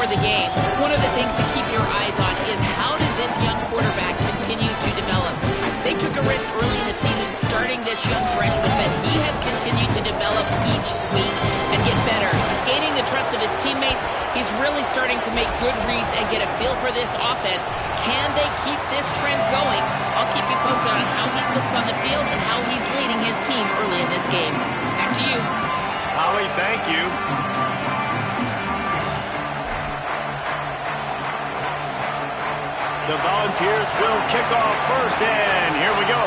before the game, one of the things to keep your eyes on is how does this young quarterback continue to develop? They took a risk early in the season starting this young freshman, but he has continued to develop each week and get better. He's gaining the trust of his teammates. He's really starting to make good reads and get a feel for this offense. Can they keep this trend going? I'll keep you posted on how he looks on the field and how he's leading his team early in this game. Back to you. Holly, thank you. The Volunteers will kick off first, and here we go.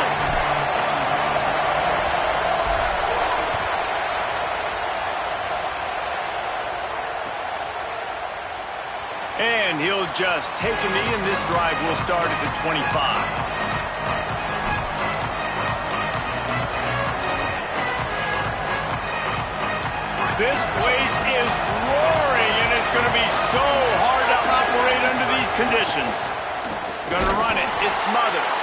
And he'll just take a knee, and this drive will start at the 25. This place is roaring, and it's going to be so hard to operate under these conditions. Going to run it. It Smothers.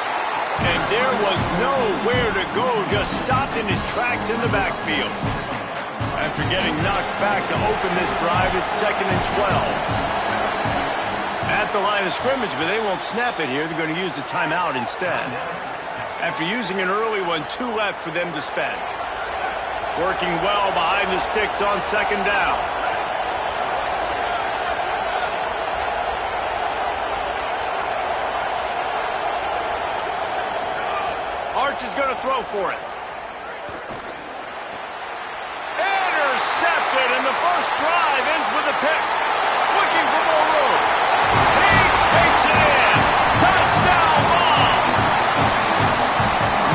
And there was nowhere to go. Just stopped in his tracks in the backfield. After getting knocked back to open this drive, it's 2nd and 12. At the line of scrimmage, but they won't snap it here. They're going to use a timeout instead. After using an early one, 2 left for them to spend. Working well behind the sticks on 2nd down. Arch is going to throw for it. Intercepted, and the first drive ends with a pick. Looking for more room. He takes it in. Touchdown ball.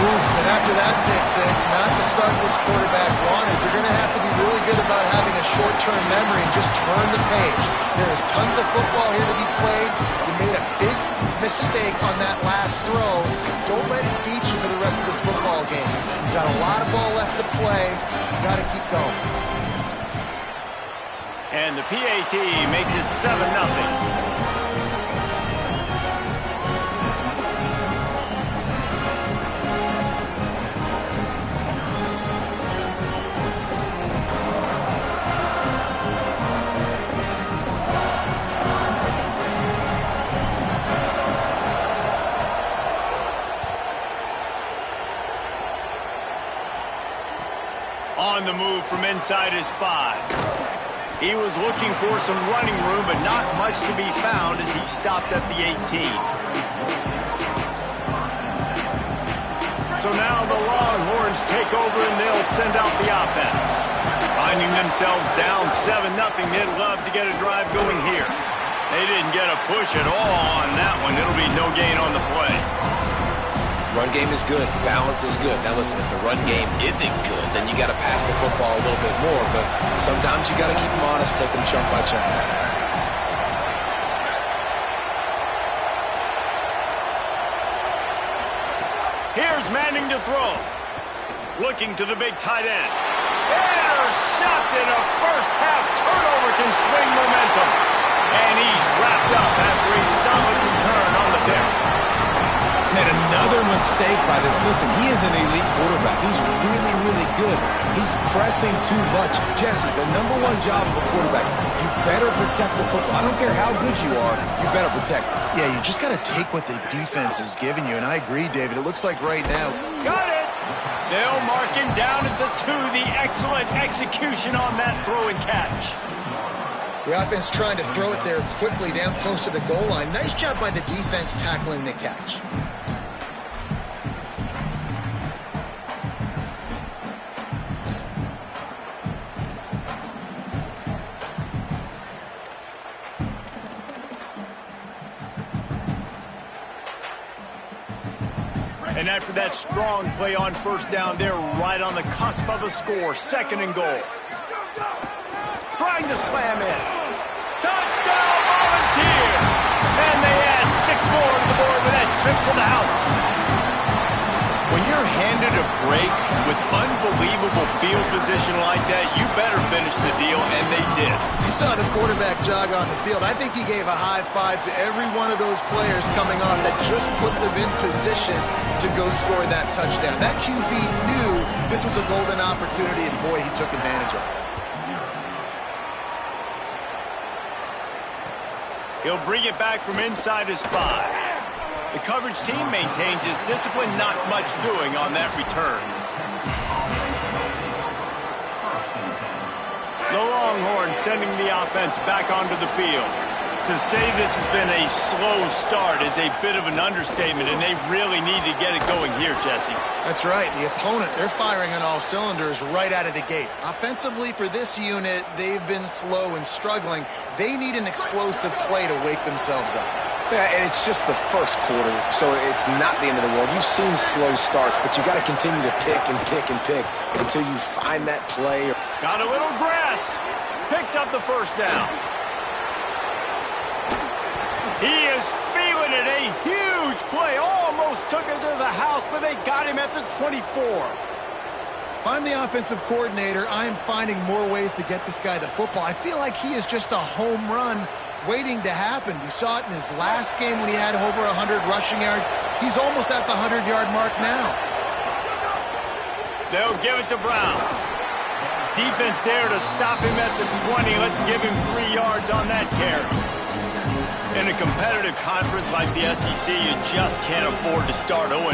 Oof, and after that pick six, not the start this quarterback wanted. You're going to have to be really good about having a short-term memory and just turn the page. There is tons of football here to be played. You made a big mistake on that last throw. Don't let it beat you for the rest of this football game. You've got a lot of ball left to play. You've got to keep going. And the PAT makes it 7-0. On the move from inside his 5. He was looking for some running room, but not much to be found as he stopped at the 18. So now the Longhorns take over and they'll send out the offense. Finding themselves down 7-0, they'd love to get a drive going here. They didn't get a push at all on that one. It'll be no gain on the play. Run game is good. Balance is good. Now listen, if the run game isn't good, then you got to pass the football a little bit more. But sometimes you got to keep them honest, take them chunk by chunk. Here's Manning to throw. Looking to the big tight end. Intercepted. A first-half turnover can swing momentum. And he's wrapped up after a solid return on the pick. Made another mistake by this. Listen, he is an elite quarterback. He's really, really good. He's pressing too much. Jesse, the #1 job of a quarterback, you better protect the football. I don't care how good you are, you better protect it. Yeah, you just got to take what the defense is giving you. And I agree, David. It looks like right now. Got it. They'll mark him down at the 2. The excellent execution on that throw and catch. The offense trying to throw it there quickly down close to the goal line. Nice job by the defense tackling the catch. And after that strong play on first down, they're right on the cusp of a score. 2nd and goal. Trying to slam in. Touchdown, Volunteers! And they add 6 more to the board with that trip to the house. When you're handed a break with unbelievable field position like that, you better finish the deal, and they did. You saw the quarterback jog on the field. I think he gave a high five to every one of those players coming off that just put them in position to go score that touchdown. That QB knew this was a golden opportunity, and boy, he took advantage of it. He'll bring it back from inside his 5. The coverage team maintains his discipline, not much doing on that return. The Longhorns sending the offense back onto the field. To say this has been a slow start is a bit of an understatement, and they really need to get it going here, Jesse. That's right. The opponent, they're firing on all cylinders right out of the gate. Offensively, for this unit, they've been slow and struggling. They need an explosive play to wake themselves up. Yeah, and it's just the first quarter, so it's not the end of the world. You've seen slow starts, but you got to continue to pick and pick and pick until you find that play. Got a little grass. Picks up the first down. He is feeling it. A huge play. Almost took it to the house, but they got him at the 24. If I'm the offensive coordinator, I am finding more ways to get this guy the football. I feel like he is just a home run waiting to happen. We saw it in his last game when he had over 100 rushing yards. He's almost at the 100-yard mark now. They'll give it to Brown. Defense there to stop him at the 20. Let's give him 3 yards on that carry. In a competitive conference like the SEC, you just can't afford to start 0-1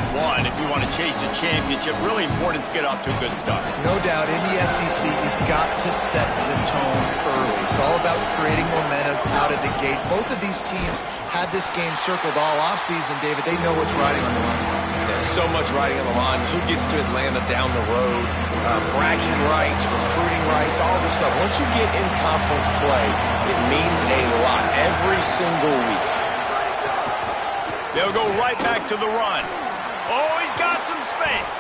if you want to chase a championship. Really important to get off to a good start. No doubt, in the SEC, you've got to set the tone early. It's all about creating momentum out of the gate. Both of these teams had this game circled all offseason, David. They know what's riding on the line. There's so much riding on the line. Who gets to Atlanta down the road? Bragging rights, recruiting rights, all this stuff. Once you get in conference play, it means a lot every single week. They'll go right back to the run. Oh, he's got some space.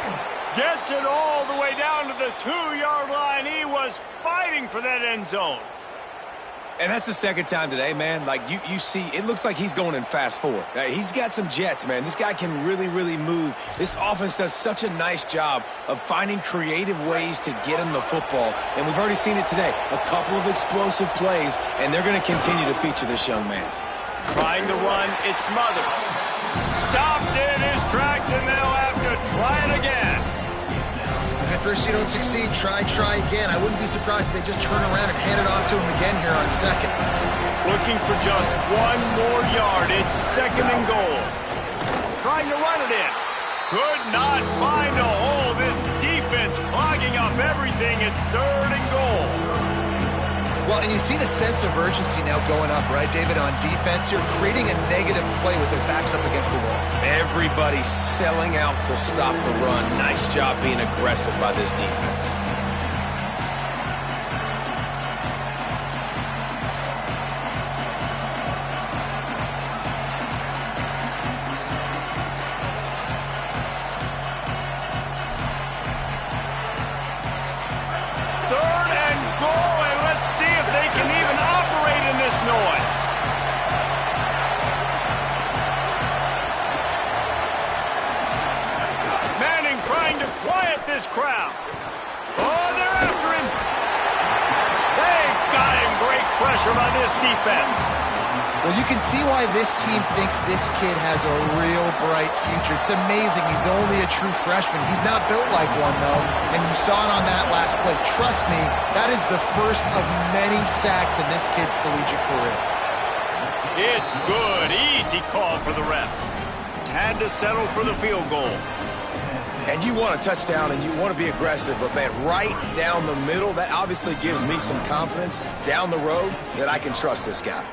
Gets it all the way down to the 2-yard line. He was fighting for that end zone. And that's the second time today, man. Like, you see, it looks like he's going in fast forward. He's got some jets, man. This guy can really, really move. This offense does such a nice job of finding creative ways to get him the football. And we've already seen it today. A couple of explosive plays, and they're going to continue to feature this young man. Trying to run, it's Smothers. Stopped in his tracks, and they'll have to try it again. If at first you don't succeed, try again. I wouldn't be surprised if they just turn around and hand it off to him again here on second. Looking for just 1 more yard. It's 2nd and goal. Trying to run it in. Could not find a hole. This defense clogging up everything. It's 3rd and goal. Well, and you see the sense of urgency now going up, right, David, on defense here, creating a negative play with their backs up against the wall. Everybody selling out to stop the run. Nice job being aggressive by this defense. This crowd. Oh, they're after him. They've got him. Great pressure by this defense. Well, you can see why this team thinks this kid has a real bright future. It's amazing. He's only a true freshman. He's not built like one, though, and you saw it on that last play. Trust me, that is the first of many sacks in this kid's collegiate career. It's good. Easy call for the refs. Had to settle for the field goal. And you want a touchdown and you want to be aggressive, but man, right down the middle, that obviously gives me some confidence down the road that I can trust this guy.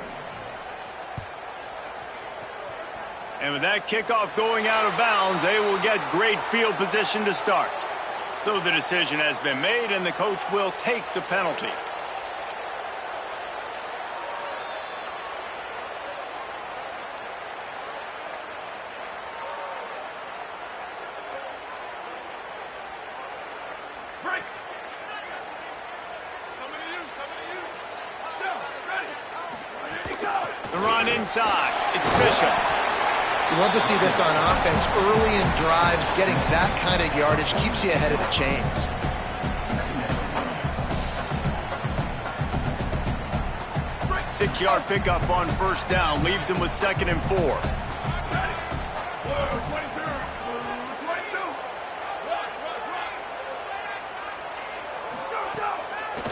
And with that kickoff going out of bounds, they will get great field position to start. So the decision has been made, and the coach will take the penalty. The run inside. It's Bishop. You love to see this on offense. Early in drives, getting that kind of yardage keeps you ahead of the chains. Six-yard pickup on first down. Leaves him with 2nd and 4.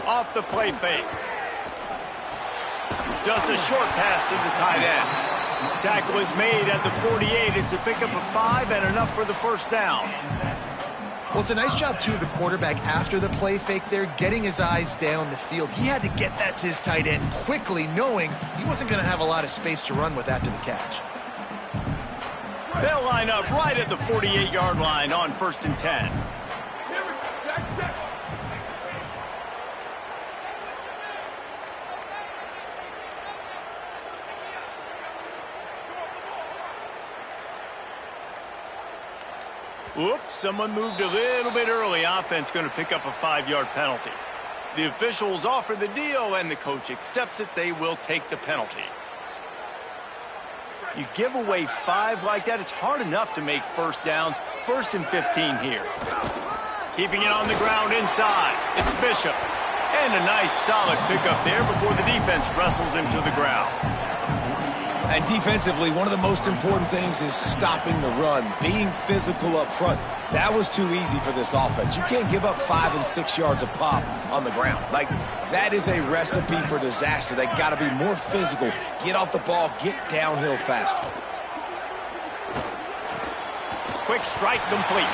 Off the play fake. Just a short pass to the tight end. Tackle is made at the 48. It's a pickup of 5 and enough for the first down. Well, it's a nice job, too, of the quarterback after the play fake there, getting his eyes down the field. He had to get that to his tight end quickly, knowing he wasn't going to have a lot of space to run with after the catch. They'll line up right at the 48-yard line on 1st and 10. Whoops, someone moved a little bit early. Offense going to pick up a 5-yard penalty. The officials offer the deal, and the coach accepts it. They will take the penalty. You give away 5 like that, it's hard enough to make first downs. 1st and 15 here. Keeping it on the ground inside. It's Bishop. And a nice solid pickup there before the defense wrestles him to the ground. And defensively, one of the most important things is stopping the run, being physical up front. That was too easy for this offense. You can't give up 5 and 6 yards a pop on the ground. Like, that is a recipe for disaster. They got to be more physical, get off the ball, get downhill faster. Quick strike complete.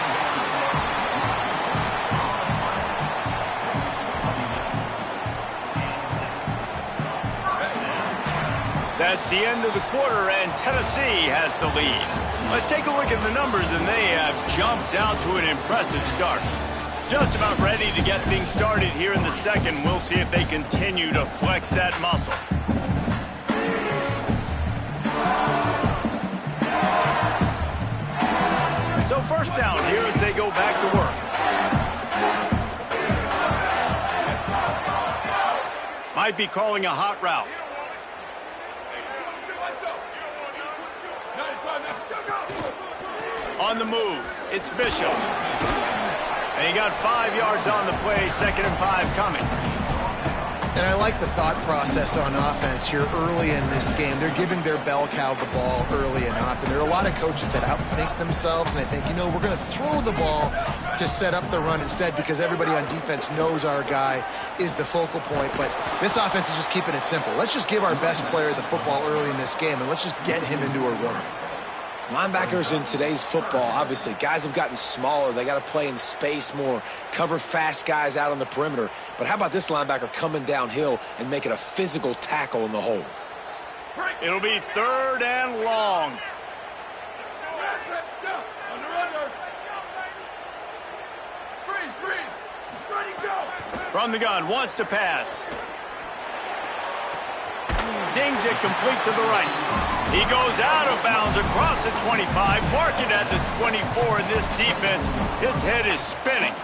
That's the end of the quarter, and Tennessee has the lead. Let's take a look at the numbers, and they have jumped out to an impressive start. Just about ready to get things started here in the second. We'll see if they continue to flex that muscle. So first down here as they go back to work. Might be calling a hot route. On the move, it's Bishop. And he got 5 yards on the play, 2nd and 5 coming. And I like the thought process on offense here early in this game. They're giving their bell cow the ball early and often. There are a lot of coaches that outthink themselves, and they think, you know, we're going to throw the ball to set up the run instead because everybody on defense knows our guy is the focal point. But this offense is just keeping it simple. Let's just give our best player the football early in this game, and let's just get him into a rhythm. Linebackers in today's football, obviously, guys have gotten smaller. They got to play in space more, cover fast guys out on the perimeter. But how about this linebacker coming downhill and making a physical tackle in the hole? It'll be 3rd and long. From the gun, wants to pass. Zings it complete to the right. He goes out of bounds across the 25, mark it at the 24, and this defense, its head is spinning.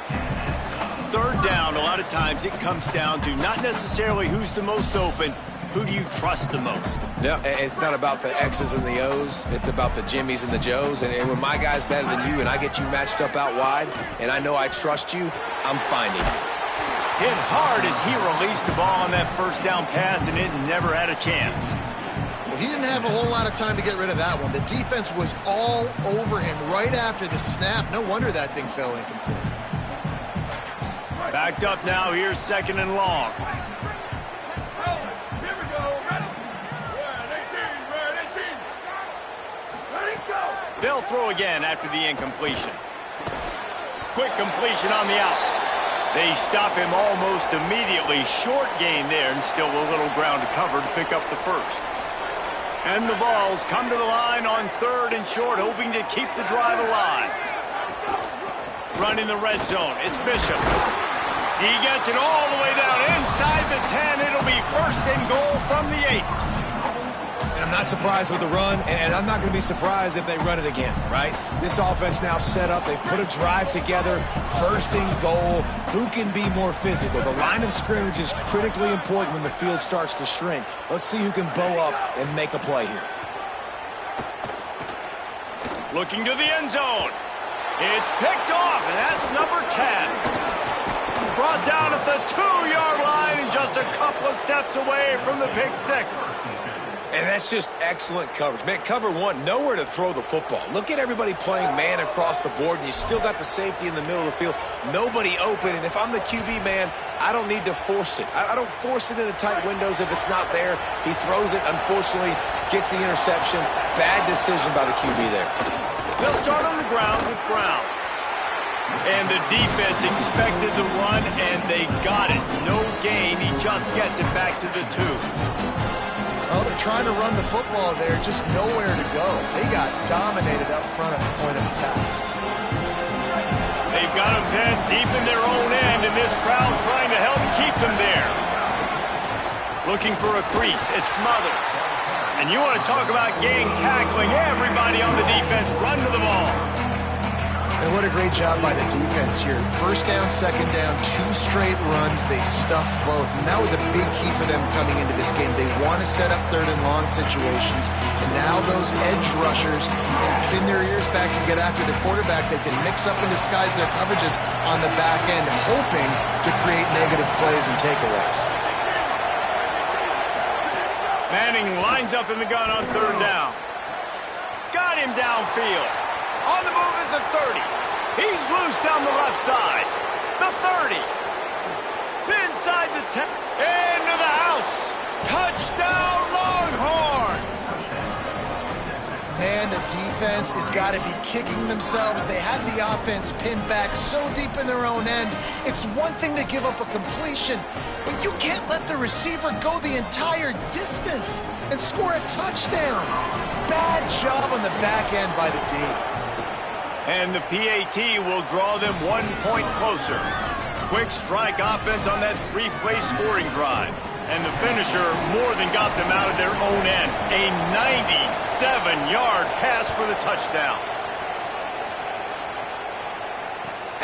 3rd down, a lot of times it comes down to not necessarily who's the most open, who do you trust the most? Yeah, it's not about the X's and the O's. It's about the Jimmys and the Joes. And when my guy's better than you and I get you matched up out wide and I know I trust you, I'm finding you. Hit hard as he released the ball on that 1st down pass, and it never had a chance. Well, he didn't have a whole lot of time to get rid of that one. The defense was all over him right after the snap. No wonder that thing fell incomplete. Backed up now. Here's 2nd and long. Here we go. Ready? Red 18. Ready, go. They'll throw again after the incompletion. Quick completion on the out. They stop him almost immediately. Short gain there, and still a little ground to cover to pick up the 1st. And the Vols come to the line on 3rd and short, hoping to keep the drive alive. Running the red zone, it's Bishop. He gets it all the way down inside the 10. It'll be 1st and goal from the 8. I'm not surprised with the run, and I'm not going to be surprised if they run it again, right? This offense now set up. They put a drive together, 1st and goal. Who can be more physical? The line of scrimmage is critically important when the field starts to shrink. Let's see who can bow up and make a play here. Looking to the end zone. It's picked off, and that's number 10. Brought down at the 2-yard line and just a couple of steps away from the pick 6. And that's just excellent coverage. Man, cover one, nowhere to throw the football. Look at everybody playing man across the board, and you still got the safety in the middle of the field. Nobody open, and if I'm the QB, man, I don't need to force it. I don't force it into tight windows if it's not there. He throws it, unfortunately, gets the interception. Bad decision by the QB there. They'll start on the ground with Brown. And the defense expected the run, and they got it. No gain. He just gets it back to the 2. Well, they're trying to run the football there, just nowhere to go. They got dominated up front at the point of attack. They've got them pinned deep in their own end, and this crowd trying to help keep them there. Looking for a crease. It's Smothers. And you want to talk about gang tackling. Everybody on the defense run to the ball. And what a great job by the defense here. First down, second down, 2 straight runs. They stuffed both. And that was a big key for them coming into this game. They want to set up third and long situations. And now those edge rushers can pin their ears back to get after the quarterback. They can mix up and disguise their coverages on the back end, hoping to create negative plays and takeaways. Manning lines up in the gun on third down. Got him downfield. On the move is the 30. He's loose down the left side. The 30. Inside the 10. Into the house. Touchdown, Longhorns. Man, the defense has got to be kicking themselves. They had the offense pinned back so deep in their own end. It's one thing to give up a completion, but you can't let the receiver go the entire distance and score a touchdown. Bad job on the back end by the D. And the PAT will draw them 1 point closer. Quick strike offense on that 3-play scoring drive. And the finisher more than got them out of their own end. A 97-yard pass for the touchdown.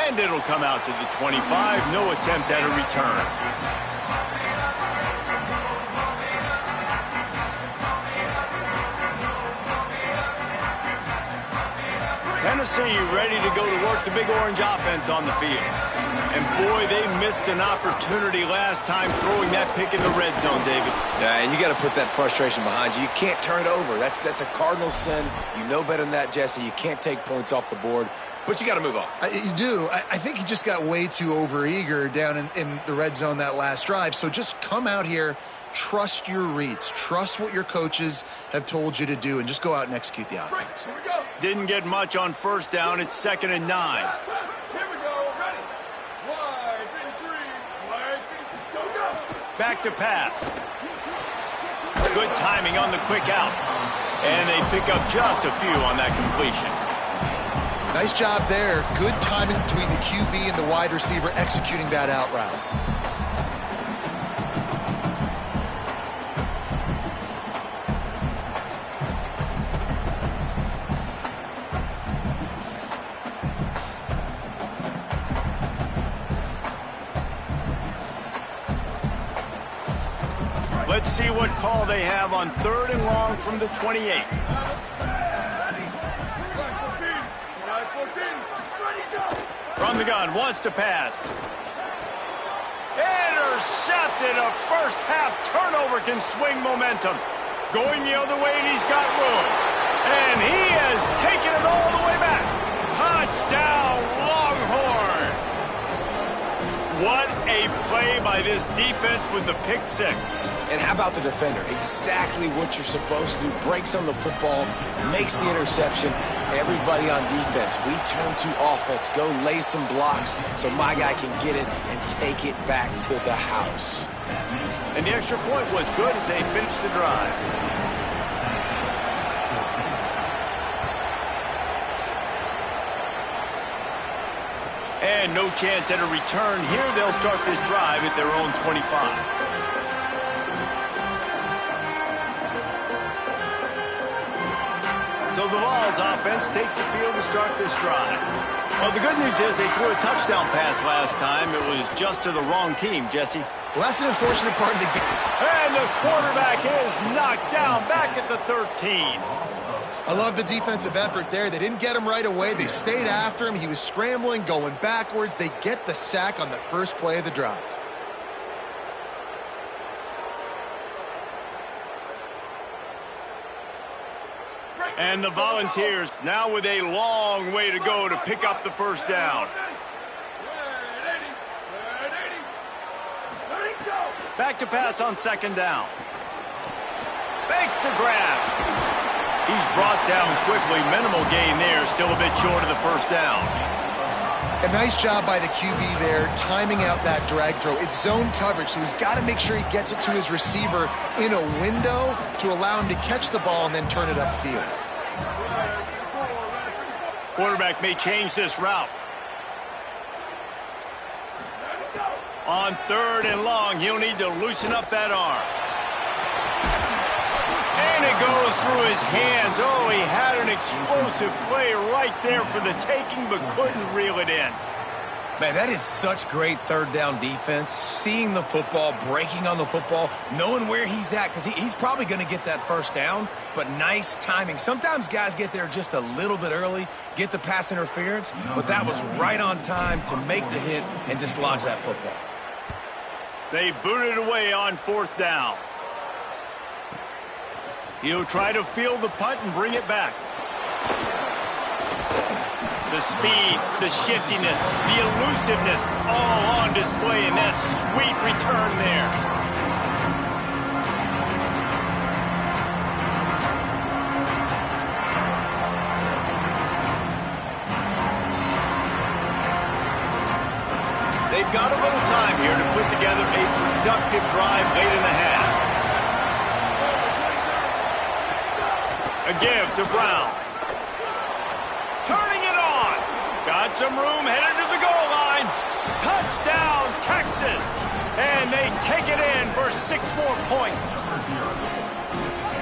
And it'll come out to the 25. No attempt at a return. Tennessee ready to go to work the Big Orange offense on the field. And boy, they missed an opportunity last time throwing that pick in the red zone, David. Yeah, and you got to put that frustration behind you. You can't turn it over. That's a cardinal sin. You know better than that, Jesse. You can't take points off the board, but you got to move on. You do. I think he just got way too overeager down in the red zone that last drive. So just come out here, trust your reads, trust what your coaches have told you to do, and just go out and execute the offense. Here we go. Didn't get much on first down. It's 2nd and 9. Here we go. Ready. Wide and 3. Wide and go. Back to pass. Good timing on the quick out. And they pick up just a few on that completion. Nice job there. Good timing between the QB and the wide receiver executing that out route. Let's see what call they have on 3rd and long from the 28. From the gun, wants to pass. Intercepted. A first half turnover can swing momentum. Going the other way, and he's got room. And he has taken it all the way back. Touchdown, Longhorn. What a play by this defense with the pick 6. And how about the defender? Exactly what you're supposed to do. Breaks on the football, makes the interception. Everybody on defense, we turn to offense. Go lay some blocks so my guy can get it and take it back to the house. And the extra point was good as they finished the drive. And no chance at a return here. They'll start this drive at their own 25. So the Vols offense takes the field to start this drive. Well, the good news is they threw a touchdown pass last time. It was just to the wrong team, Jesse. Well, that's an unfortunate part of the game. And the quarterback is knocked down back at the 13. I love the defensive effort there. They didn't get him right away. They stayed after him. He was scrambling, going backwards. They get the sack on the first play of the drive. And the Volunteers now with a long way to go to pick up the first down. Back to pass on second down. Fakes the grab. He's brought down quickly. Minimal gain there. Still a bit short of the first down. A nice job by the QB there, timing out that drag throw. It's zone coverage, so he's got to make sure he gets it to his receiver in a window to allow him to catch the ball and then turn it upfield. Quarterback may change this route. On third and long, he'll need to loosen up that arm. And it goes through his hands. Oh, he had an explosive play right there for the taking, but couldn't reel it in. Man, that is such great third down defense. Seeing the football, breaking on the football, knowing where he's at, because he's probably going to get that first down, but nice timing. Sometimes guys get there just a little bit early, get the pass interference, but that was right on time to make the hit and dislodge that football. They booted away on fourth down. He'll try to field the punt and bring it back. The speed, the shiftiness, the elusiveness, all on display in that sweet return there. They've got a little time here to put together a productive drive late in the half. A give to Brown. Turning it on. Got some room, headed to the goal line. Touchdown, Texas. And they take it in for 6 more points.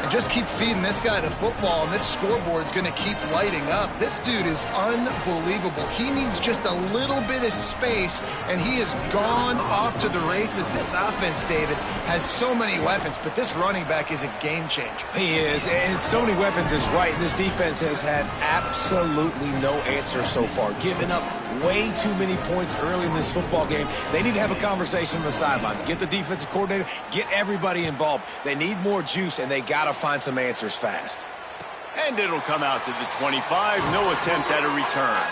And just keep feeding this guy the football, and this scoreboard's going to keep lighting up. This dude is unbelievable. He needs just a little bit of space, and he has gone off to the races. This offense, David, has so many weapons, but this running back is a game changer. He is, and so many weapons is right. This defense has had absolutely no answer so far, giving up way too many points early in this football game. They need to have a conversation on the sidelines. Get the defensive coordinator, get everybody involved. They need more juice, and they got to find some answers fast. And it'll come out to the 25. No attempt at a return.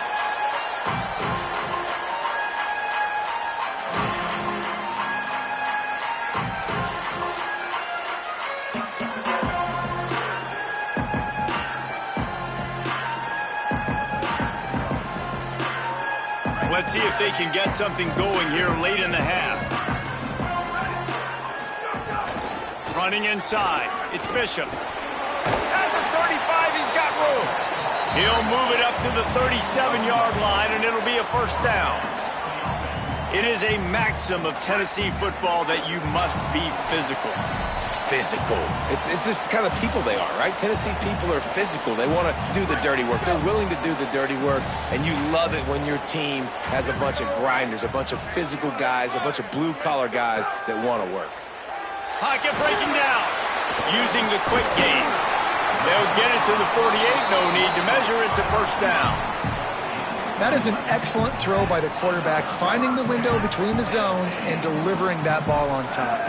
Let's see if they can get something going here late in the half. Running inside. It's Bishop. At the 35, he's got room. He'll move it up to the 37-yard line, and it'll be a first down. It is a maxim of Tennessee football that you must be physical. Physical. It's this kind of people they are, right? Tennessee people are physical. They want to do the dirty work. They're willing to do the dirty work, and you love it when your team has a bunch of grinders, a bunch of physical guys, a bunch of blue-collar guys that want to work. Pocket breaking down. Using the quick game. They'll get it to the 48. No need to measure it to first down. That is an excellent throw by the quarterback, finding the window between the zones and delivering that ball on time.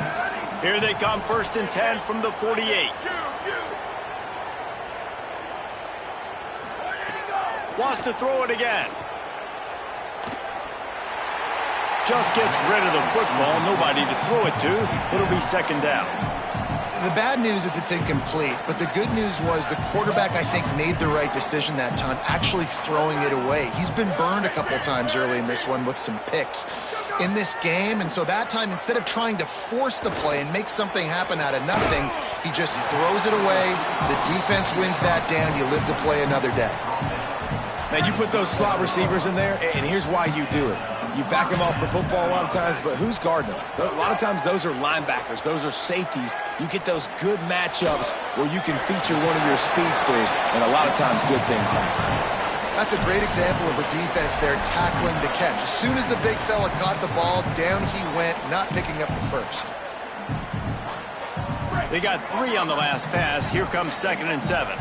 Here they come, 1st and 10 from the 48. Wants to throw it again. Just gets rid of the football. Nobody to throw it to. It'll be 2nd down. The bad news is it's incomplete, but the good news was the quarterback, I think, made the right decision that time, actually throwing it away. He's been burned a couple times early in this one with some picks in this game, and so that time, instead of trying to force the play and make something happen out of nothing, he just throws it away. The defense wins that down. You live to play another day. Man, you put those slot receivers in there, and here's why you do it. You back them off the football a lot of times, but who's guarding them? A lot of times those are linebackers. Those are safeties. You get those good matchups where you can feature one of your speedsters, and a lot of times good things happen. That's a great example of the defense there tackling the catch. As soon as the big fella caught the ball, down he went, not picking up the first. They got 3 on the last pass. Here comes 2nd and 7.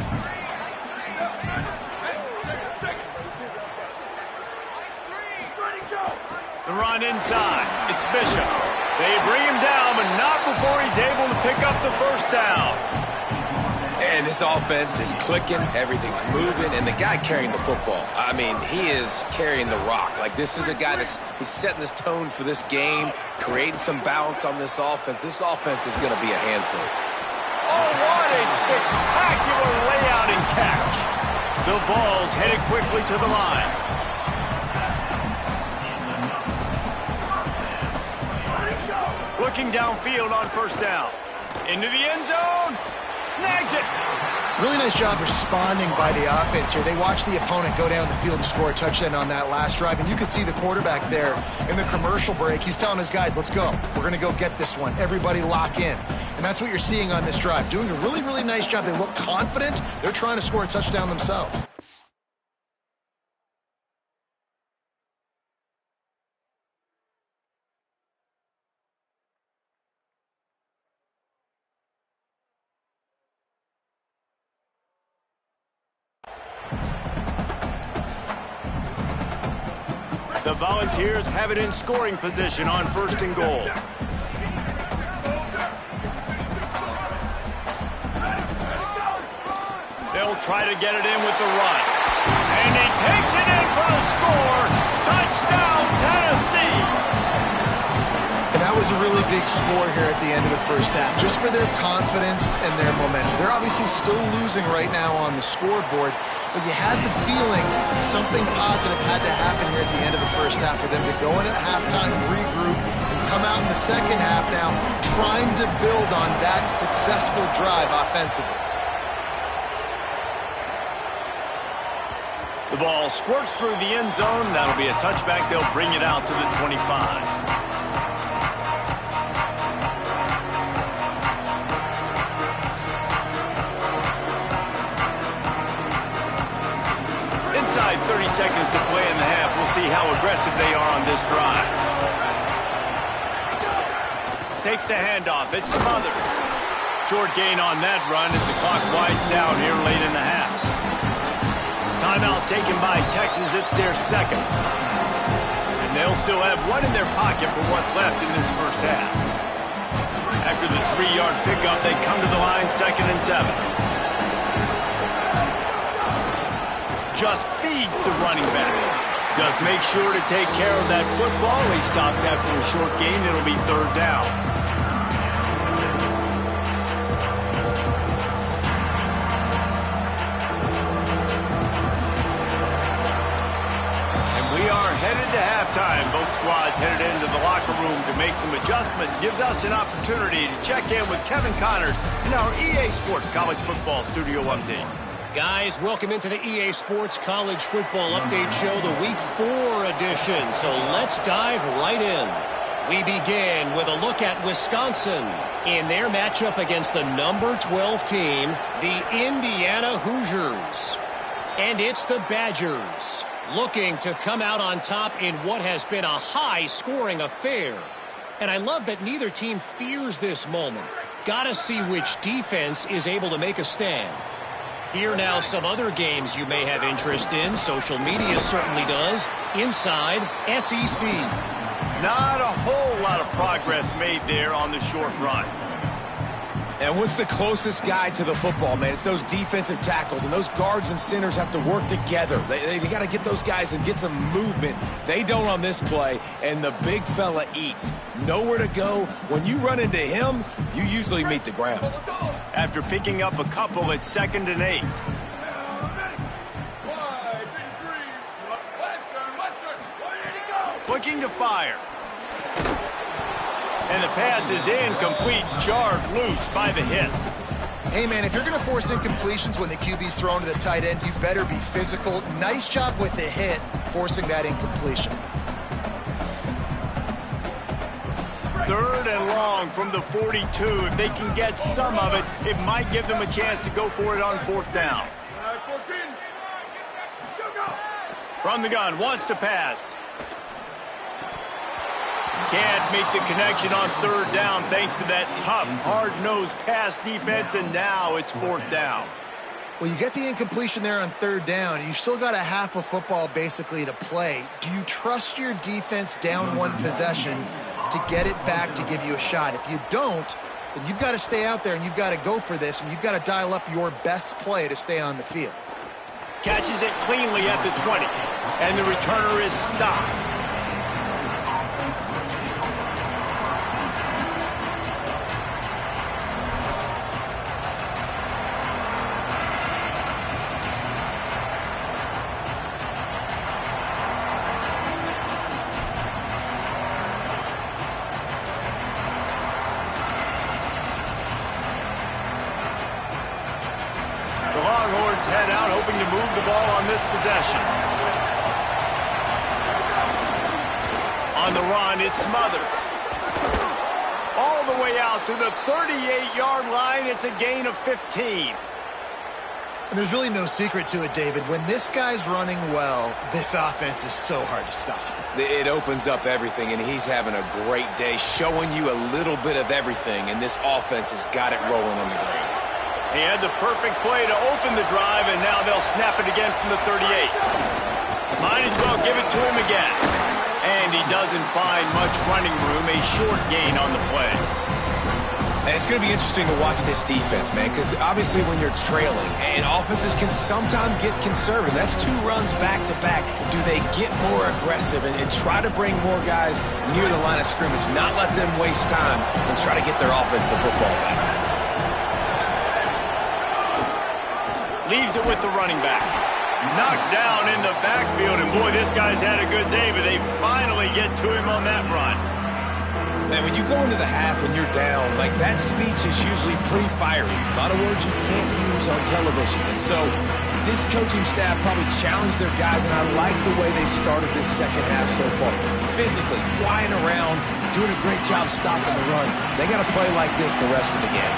The run inside. It's Bishop. They bring him down, but not before he's able to pick up the first down. And this offense is clicking, everything's moving, and the guy carrying the football, I mean, he is carrying the rock. Like, this is a guy he's setting this tone for this game, creating some balance on this offense. This offense is going to be a handful. Oh, what a spectacular layout and catch. The Vols headed quickly to the line. Looking downfield on first down. Into the end zone. Snags it. Really nice job responding by the offense here. They watched the opponent go down the field and score a touchdown on that last drive. And you could see the quarterback there in the commercial break. He's telling his guys, let's go. We're going to go get this one. Everybody lock in. And that's what you're seeing on this drive. Doing a really, really nice job. They look confident. They're trying to score a touchdown themselves. The Volunteers have it in scoring position on first and goal. They'll try to get it in with the run. And he takes it in for a score. Touchdown, Tennessee! And that was a really big score here at the end of the first half, just for their confidence and their momentum. They're obviously still losing right now on the scoreboard, but you had the feeling something positive had to happen here at the end of the first half for them to go in at halftime, regroup, and come out in the second half now trying to build on that successful drive offensively. The ball squirts through the end zone. That'll be a touchback. They'll bring it out to the 25. Inside 30 seconds to play in the half. We'll see how aggressive they are on this drive. Takes the handoff. It's Smothers. Short gain on that run as the clock winds down here late in the half. Timeout taken by Texas. It's their second. And they'll still have one in their pocket for what's left in this first half. After the 3-yard pickup, they come to the line 2nd and 7. Just feeds the running back. Just make sure to take care of that football. He stopped after a short gain. It'll be 3rd down. And we are headed to halftime. Both squads headed into the locker room to make some adjustments. Gives us an opportunity to check in with Kevin Connors in our EA Sports College Football Studio Update. Guys, welcome into the EA Sports College Football Update Show, the Week 4 edition. So let's dive right in. We begin with a look at Wisconsin in their matchup against the number 12 team, the Indiana Hoosiers. And it's the Badgers looking to come out on top in what has been a high-scoring affair. And I love that neither team fears this moment. Gotta see which defense is able to make a stand. Here now some other games you may have interest in. Social media certainly does. Inside SEC. Not a whole lot of progress made there on the short run. And what's the closest guy to the football, man? It's those defensive tackles, and those guards and centers have to work together. They got to get those guys and get some movement. They don't on this play, and the big fella eats. Nowhere to go. When you run into him, you usually meet the ground. After picking up a couple, it's 2nd and 8. Looking to fire. And the pass is incomplete, jarred loose by the hit. Hey, man, if you're going to force incompletions when the QB's thrown to the tight end, you better be physical. Nice job with the hit, forcing that incompletion. 3rd and long from the 42. If they can get some of it, it might give them a chance to go for it on 4th down. From the gun, wants to pass. Can't make the connection on 3rd down thanks to that tough, hard-nosed pass defense, and now it's 4th down. Well, you get the incompletion there on 3rd down. You've still got a half of football basically to play. Do you trust your defense down one possession to get it back to give you a shot? If you don't, then you've got to stay out there and you've got to go for this, and you've got to dial up your best play to stay on the field. Catches it cleanly at the 20, and the returner is stopped. Head out, hoping to move the ball on this possession. On the run, it's Smothers. All the way out to the 38-yard line. It's a gain of 15. And there's really no secret to it, David. When this guy's running well, this offense is so hard to stop. It opens up everything, and he's having a great day, showing you a little bit of everything, and this offense has got it rolling on the ground. He had the perfect play to open the drive, and now they'll snap it again from the 38. Might as well give it to him again. And he doesn't find much running room, a short gain on the play. And it's going to be interesting to watch this defense, man, because obviously when you're trailing, and offenses can sometimes get conservative. That's 2 runs back-to-back. Do they get more aggressive and try to bring more guys near the line of scrimmage, not let them waste time, and try to get their offense the football back? Leaves it with the running back. Knocked down in the backfield, and boy, this guy's had a good day, but they finally get to him on that run. Man, when you go into the half and you're down, like that speech is usually pretty fiery. A lot of words you can't use on television. And so this coaching staff probably challenged their guys, and I like the way they started this second half so far. Physically, flying around, doing a great job stopping the run. They got to play like this the rest of the game.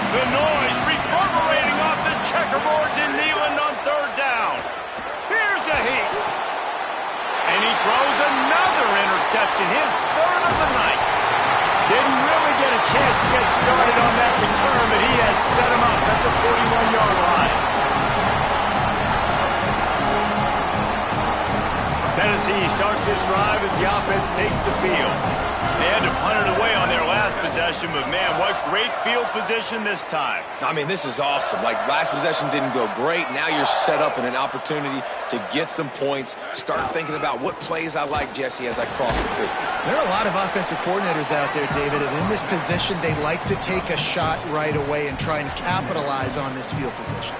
The noise reverberating off the checkerboards in Neyland on third down. Here's a heat. And he throws another interception, his third of the night. Didn't really get a chance to get started on that return, but he has set him up at the 41-yard line. Tennessee starts this drive as the offense takes the field. They had to punt it away on their last possession, but man, what great field position this time. I mean, this is awesome. Like, last possession didn't go great. Now you're set up in an opportunity to get some points. Start thinking about what plays I like, Jesse, as I cross the 50. There are a lot of offensive coordinators out there, David, and in this position, they like to take a shot right away and try and capitalize on this field position.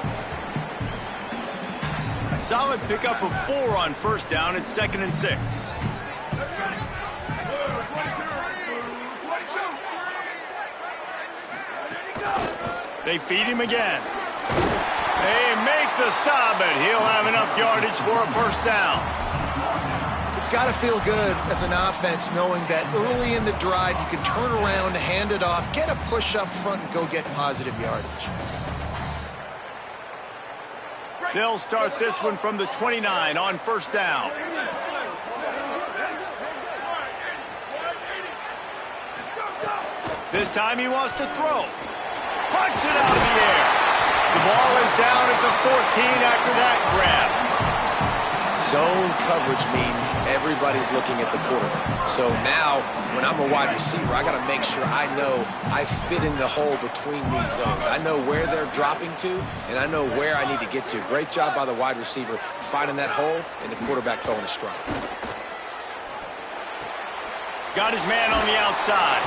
Solid pickup of 4 on first down. It's 2nd and 6. They feed him again. They make the stop, but he'll have enough yardage for a first down. It's got to feel good as an offense knowing that early in the drive you can turn around, hand it off, get a push up front, and go get positive yardage. They'll start this one from the 29 on first down. This time he wants to throw. Punts it out of the air. The ball is down at the 14 after that grab. Zone coverage means everybody's looking at the quarterback. So now, when I'm a wide receiver, I got to make sure I know I fit in the hole between these zones. I know where they're dropping to, and I know where I need to get to. Great job by the wide receiver finding that hole, and the quarterback throwing a strike. Got his man on the outside.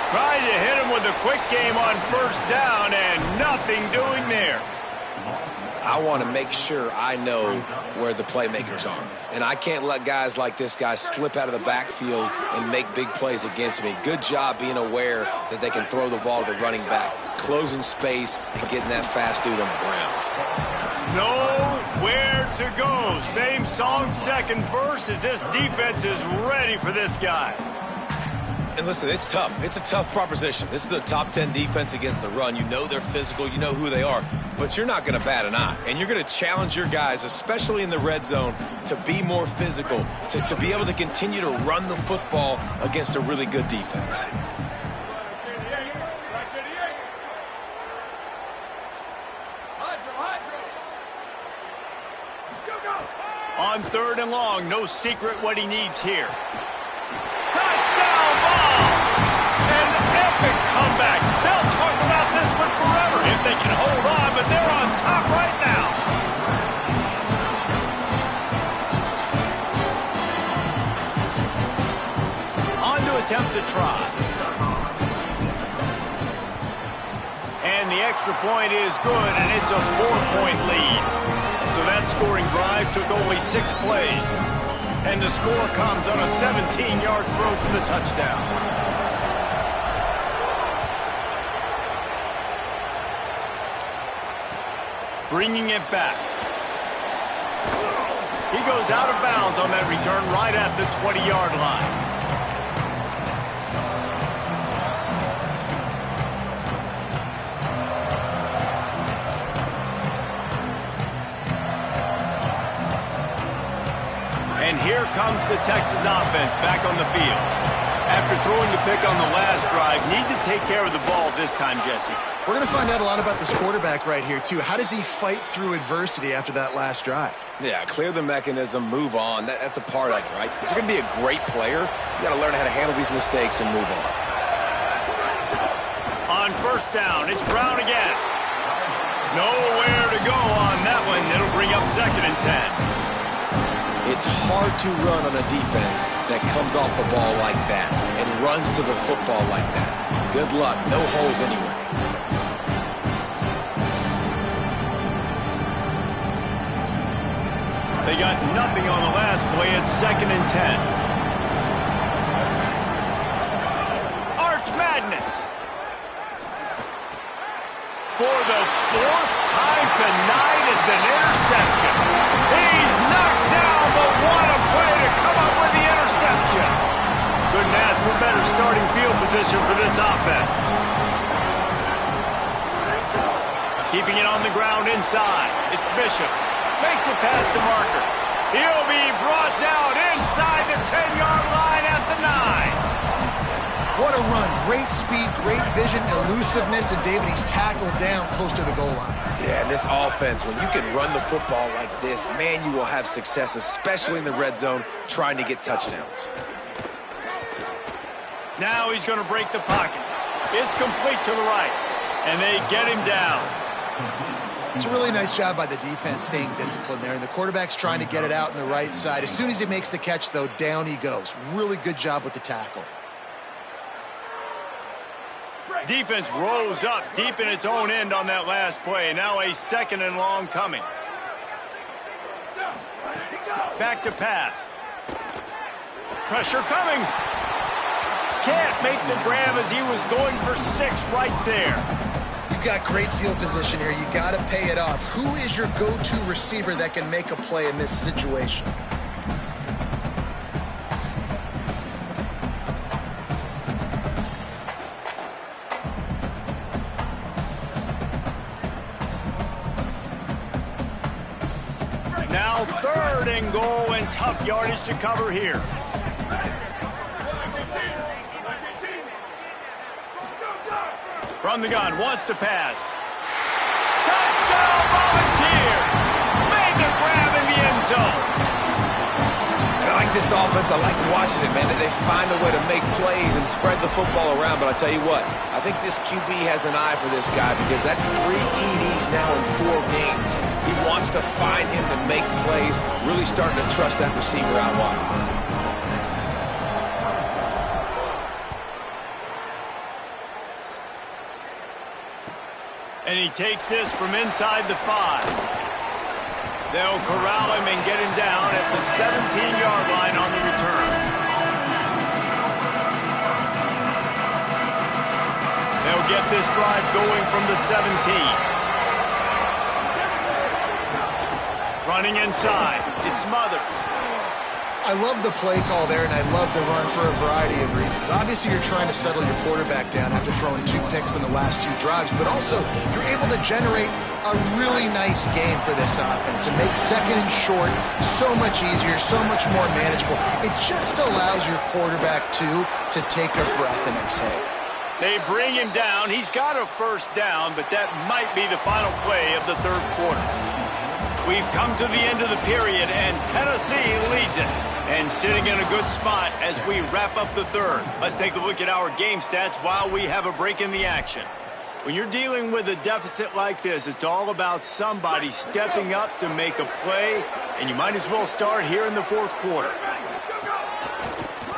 Tried to hit him with a quick game on first down, and nothing doing there. I want to make sure I know where the playmakers are. And I can't let guys like this guy slip out of the backfield and make big plays against me. Good job being aware that they can throw the ball to the running back, closing space, and getting that fast dude on the ground. Nowhere to go. Same song, second verse, as this defense is ready for this guy. And listen, it's tough. It's a tough proposition. This is a top 10 defense against the run. You know they're physical. You know who they are. But you're not going to bat an eye. And you're going to challenge your guys, especially in the red zone, to be more physical, to be able to continue to run the football against a really good defense. On third and long, no secret what he needs here. Touchdown ball! An epic comeback. They'll And the extra point is good, and it's a 4-point lead. So that scoring drive took only 6 plays. And the score comes on a 17-yard throw for the touchdown. Bringing it back. He goes out of bounds on that return right at the 20-yard line. And here comes the Texas offense back on the field. After throwing the pick on the last drive, need to take care of the ball this time, Jesse. We're going to find out a lot about this quarterback right here, too. How does he fight through adversity after that last drive? Yeah, clear the mechanism, move on. That's a part of it, right? If you're going to be a great player, you got to learn how to handle these mistakes and move on. On first down, it's Brown again. Nowhere to go on that one. It'll bring up 2nd and 10. It's hard to run on a defense that comes off the ball like that and runs to the football like that. Good luck. No holes anywhere. They got nothing on the last play. It's 2nd and 10. Arch Madness. For the 4th time tonight, it's an interception. He's knocked down, but what a play to come up with the interception. Couldn't ask for better starting field position for this offense. Keeping it on the ground inside. It's Bishop. Makes it past the marker. He'll be brought down inside the 10-yard line at the 9. What a run. Great speed, great vision, elusiveness, and David, he's tackled down close to the goal line. Yeah, and this offense, when you can run the football like this, man, you will have success, especially in the red zone, trying to get touchdowns. Now he's going to break the pocket. It's complete to the right, and they get him down. It's a really nice job by the defense staying disciplined there, and the quarterback's trying to get it out on the right side. As soon as he makes the catch, though, down he goes. Really good job with the tackle. Defense rose up deep in its own end on that last play. Now a 2nd and long coming. Back to pass. Pressure coming. Can't make the grab as he was going for 6 right there. You've got great field position here. You got to pay it off. Who is your go-to receiver that can make a play in this situation? Now 3rd and goal, and tough yardage to cover here. From the gun, wants to pass. Touchdown, Volunteers! Made the grab in the end zone. And I like this offense. I like watching it, man. That they find a way to make plays and spread the football around. But I tell you what, I think this QB has an eye for this guy because that's 3 TDs now in 4 games. He wants to find him to make plays, really starting to trust that receiver out wide. And he takes this from inside the 5. They'll corral him and get him down at the 17-yard line on the return. They'll get this drive going from the 17. Running inside. It's Smothers. I love the play call there, and I love the run for a variety of reasons. Obviously, you're trying to settle your quarterback down after throwing 2 picks in the last 2 drives, but also you're able to generate a really nice game for this offense and make 2nd and short so much easier, so much more manageable. It just allows your quarterback, too, to take a breath and exhale. They bring him down. He's got a 1st down, but that might be the final play of the 3rd quarter. We've come to the end of the period, and Tennessee leads it. And sitting in a good spot as we wrap up the 3rd. Let's take a look at our game stats while we have a break in the action. When you're dealing with a deficit like this, it's all about somebody stepping up to make a play, and you might as well start here in the 4th quarter.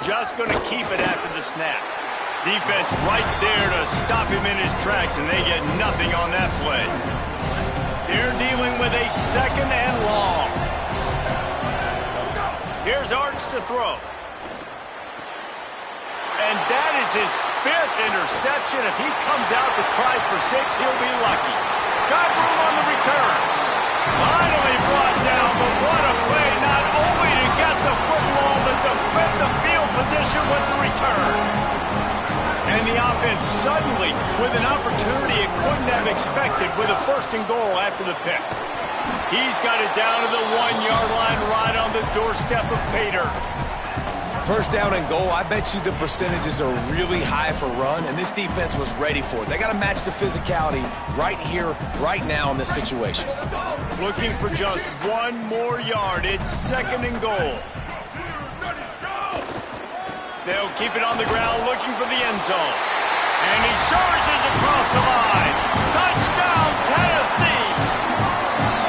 Just going to keep it after the snap. Defense right there to stop him in his tracks, and they get nothing on that play. They're dealing with a 2nd and long. Here's Arts to throw. And that is his 5th interception. If he comes out to try for 6, he'll be lucky. Got room on the return. Finally brought down, but what a play. Not only to get the football, but to flip the field position with the return. And the offense suddenly with an opportunity it couldn't have expected with a 1st and goal after the pick. He's got it down to the 1-yard line right on the doorstep of pay dirt. 1st down and goal, I bet you the percentages are really high for run, and this defense was ready for it. They got to match the physicality right here, right now in this situation. Looking for just 1 more yard. It's 2nd and goal. They'll keep it on the ground, looking for the end zone. And he surges across the line. Touchdown, Tennessee!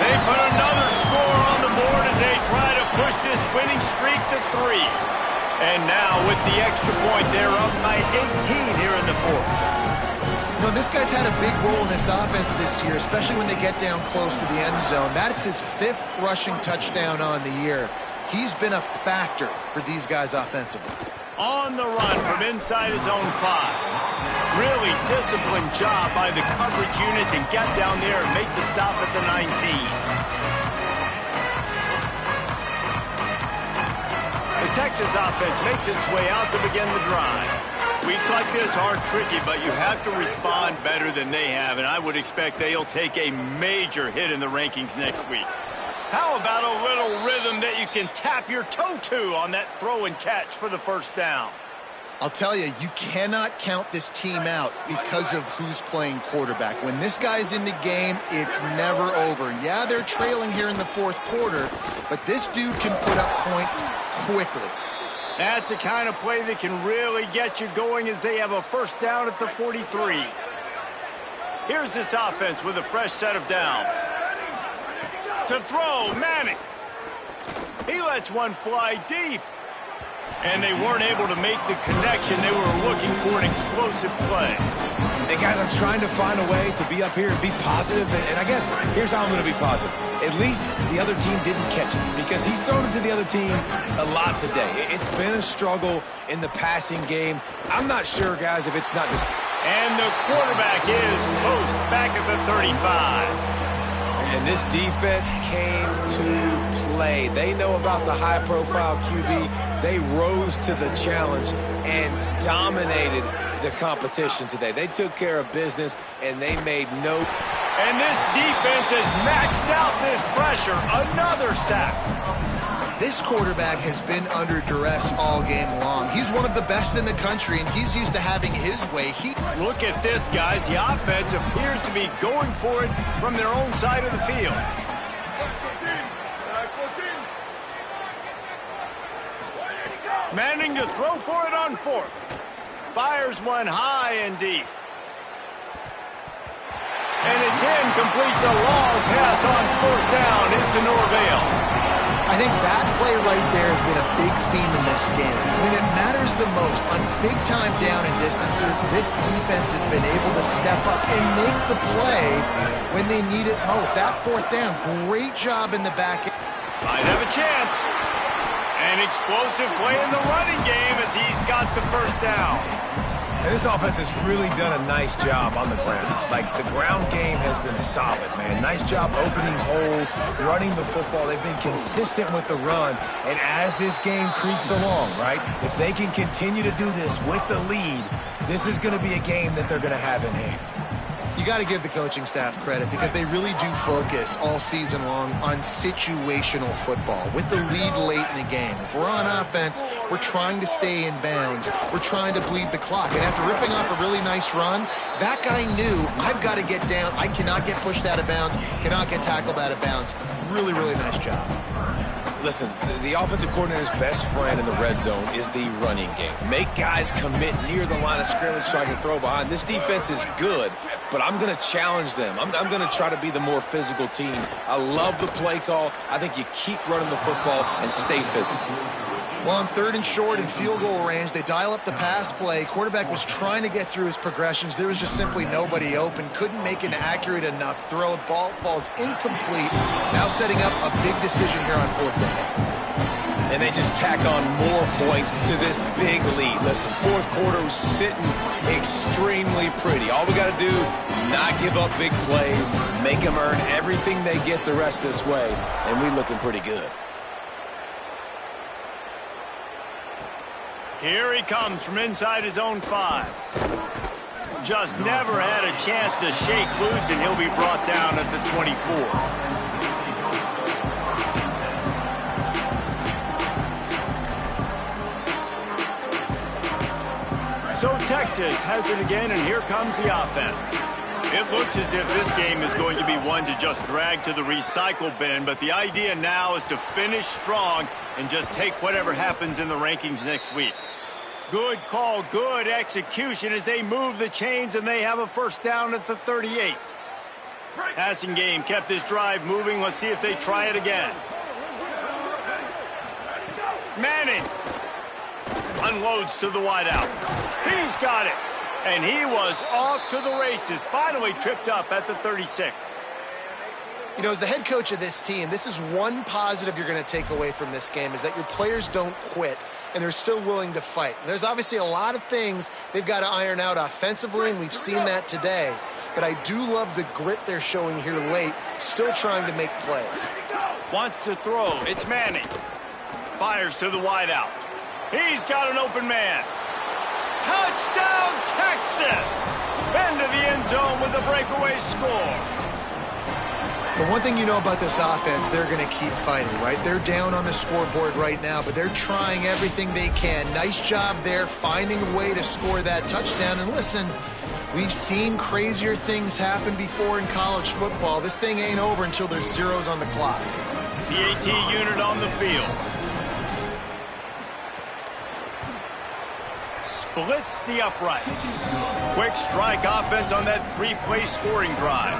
They put another score on the board as they try to push this winning streak to 3. And now, with the extra point, they're up by 18 here in the 4th. You know, this guy's had a big role in this offense this year, especially when they get down close to the end zone. That's his 5th rushing touchdown on the year. He's been a factor for these guys offensively. On the run from inside his own 5. Really disciplined job by the coverage unit to get down there and make the stop at the 19. The Texas offense makes its way out to begin the drive. Weeks like this are tricky, but you have to respond better than they have, and I would expect they'll take a major hit in the rankings next week. How about a little rhythm that you can tap your toe to on that throw and catch for the 1st down? I'll tell you, you cannot count this team out because of who's playing quarterback. When this guy's in the game, it's never over. Yeah, they're trailing here in the 4th quarter, but this dude can put up points quickly. That's the kind of play that can really get you going as they have a 1st down at the 43. Here's this offense with a fresh set of downs. To throw, Manning. He lets one fly deep. And they weren't able to make the connection. They were looking for an explosive play. Hey, guys, I'm trying to find a way to be up here and be positive. And I guess here's how I'm going to be positive. At least the other team didn't catch him because he's thrown it to the other team a lot today. It's been a struggle in the passing game. I'm not sure, guys, if it's not just... And the quarterback is toast back at the 35. And this defense came to play. They know about the high-profile QB. They rose to the challenge and dominated the competition today. They took care of business, and they made no... And this defense has maxed out this pressure. Another sack. This quarterback has been under duress all game long. He's one of the best in the country, and he's used to having his way. Look at this, guys. The offense appears to be going for it from their own side of the field. Manning to throw for it on 4th. Fires one high and deep. And it's incomplete. The long pass on 4th down is to Norvell. I think that play right there has been a big theme in this game. When it matters the most, on big-time down and distances, this defense has been able to step up and make the play when they need it most. That 4th down, great job in the back end. Might have a chance. An explosive play in the running game as he's got the 1st down. And this offense has really done a nice job on the ground. Like, the ground game has been solid, man. Nice job opening holes, running the football. They've been consistent with the run. And as this game creeps along, right, if they can continue to do this with the lead, this is going to be a game that they're going to have in hand. You got to give the coaching staff credit because they really do focus all season long on situational football with the lead late in the game. If we're on offense, we're trying to stay in bounds. We're trying to bleed the clock. And after ripping off a really nice run, that guy knew, I've got to get down. I cannot get pushed out of bounds, cannot get tackled out of bounds. Really, really nice job. Listen, the offensive coordinator's best friend in the red zone is the running game. Make guys commit near the line of scrimmage so I can throw behind. This defense is good, but I'm going to challenge them. I'm going to try to be the more physical team. I love the play call. I think you keep running the football and stay physical. Well, on 3rd and short in field goal range, they dial up the pass play. Quarterback was trying to get through his progressions. There was just simply nobody open. Couldn't make an accurate enough throw. Ball falls incomplete. Now setting up a big decision here on 4th down. And they just tack on more points to this big lead. Listen, 4th quarter was sitting extremely pretty. All we got to do, not give up big plays, make them earn everything they get the rest this way, and we looking pretty good. Here he comes from inside his own 5. Just never had a chance to shake loose, and he'll be brought down at the 24. So Texas has it again, and here comes the offense. It looks as if this game is going to be one to just drag to the recycle bin, but the idea now is to finish strong and just take whatever happens in the rankings next week. Good call, good execution as they move the chains, and they have a 1st down at the 38. Passing game kept this drive moving. Let's see if they try it again. Manning unloads to the wideout. He's got it. And he was off to the races, finally tripped up at the 36. You know, as the head coach of this team, this is one positive you're going to take away from this game, is that your players don't quit, and they're still willing to fight. There's obviously a lot of things they've got to iron out offensively, and we've seen that today. But I do love the grit they're showing here late, still trying to make plays. Wants to throw. It's Manning. Fires to the wideout. He's got an open man. Touchdown, Texas! Into the end zone with a breakaway score. The one thing you know about this offense, they're going to keep fighting, right? They're down on the scoreboard right now, but they're trying everything they can. Nice job there, finding a way to score that touchdown. And listen, we've seen crazier things happen before in college football. This thing ain't over until there's zeros on the clock. The AT unit on the field. Splits the uprights. Quick strike offense on that 3-play scoring drive.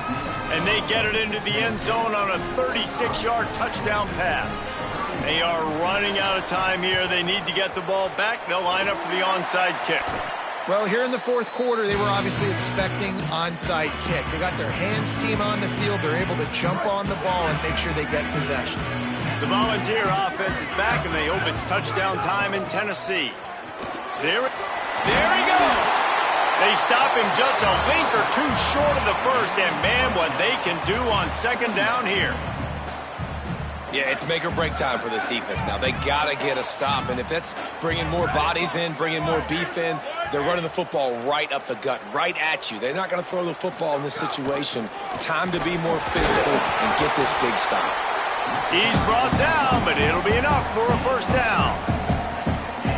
And they get it into the end zone on a 36-yard touchdown pass. They are running out of time here. They need to get the ball back. They'll line up for the onside kick. Well, here in the 4th quarter, they were obviously expecting onside kick. They got their hands team on the field. They're able to jump on the ball and make sure they get possession. The Volunteer offense is back, and they hope it's touchdown time in Tennessee. There he goes. They stop him just a link or two short of the first, and man, what they can do on 2nd down here. Yeah, it's make or break time for this defense now. They got to get a stop, and if that's bringing more bodies in, bringing more beef in, they're running the football right up the gut, right at you. They're not going to throw the football in this situation. Time to be more physical and get this big stop. He's brought down, but it'll be enough for a 1st down.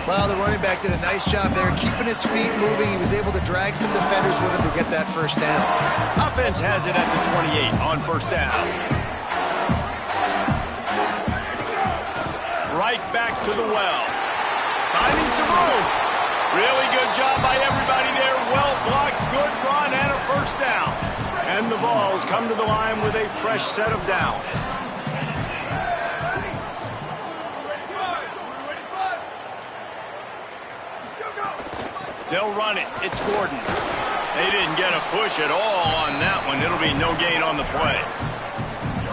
Well, the running back did a nice job there, keeping his feet moving. He was able to drag some defenders with him to get that 1st down. Offense has it at the 28 on 1st down. Right back to the well. Finding some room. Really good job by everybody there. Well blocked, good run, and a 1st down. And the Vols come to the line with a fresh set of downs. They'll run it. It's Gordon. They didn't get a push at all on that one. It'll be no gain on the play.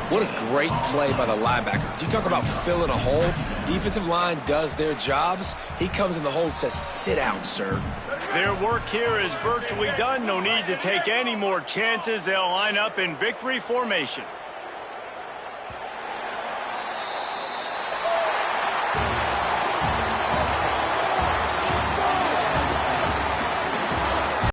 What a great play by the linebacker. You talk about filling a hole. Defensive line does their jobs. He comes in the hole and says, sit down, sir. Their work here is virtually done. No need to take any more chances. They'll line up in victory formation.